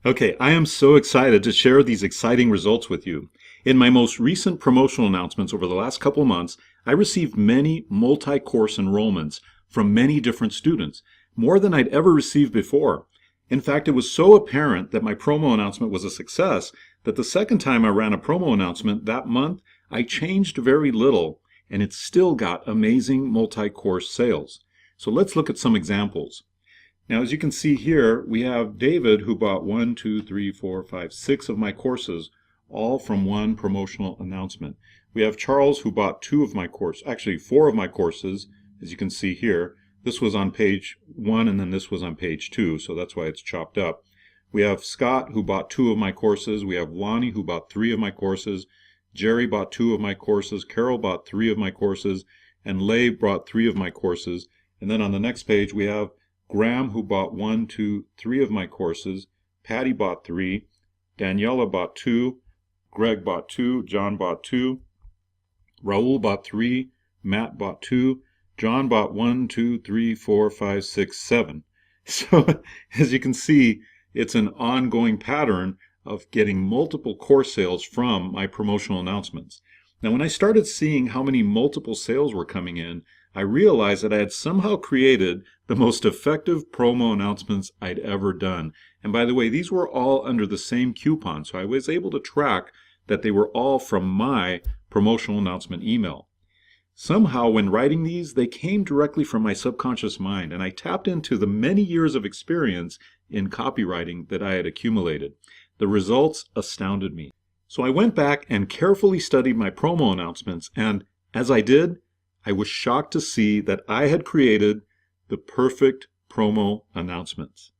Okay, I am so excited to share these exciting results with you. In my most recent promotional announcements over the last couple of months, I received many multi-course enrollments from many different students, more than I'd ever received before. In fact, it was so apparent that my promo announcement was a success that the second time I ran a promo announcement that month, I changed very little, and it still got amazing multi-course sales. So let's look at some examples. Now, as you can see here, we have David who bought 1, 2, 3, 4, 5, 6 of my courses, all from one promotional announcement. We have Charles who bought 2 of my courses, actually 4 of my courses, as you can see here. This was on page 1 and then this was on page 2, so that's why it's chopped up. We have Scott who bought 2 of my courses. We have Lonnie who bought 3 of my courses. Jerry bought 2 of my courses. Carol bought 3 of my courses. And Leigh bought 3 of my courses. And then on the next page we have Graham, who bought 1, 2, 3 of my courses. Patty bought 3. Daniela bought 2. Greg bought 2. John bought 2. Raul bought 3. Matt bought 2. John bought 1, 2, 3, 4, 5, 6, 7. So as you can see, it's an ongoing pattern of getting multiple course sales from my promotional announcements. Now, when I started seeing how many multiple sales were coming in, I realized that I had somehow created the most effective promo announcements I'd ever done. And by the way, these were all under the same coupon, so I was able to track that they were all from my promotional announcement email. Somehow, when writing these, they came directly from my subconscious mind, and I tapped into the many years of experience in copywriting that I had accumulated. The results astounded me. So I went back and carefully studied my promo announcements, and as I did, I was shocked to see that I had created the perfect promo announcements.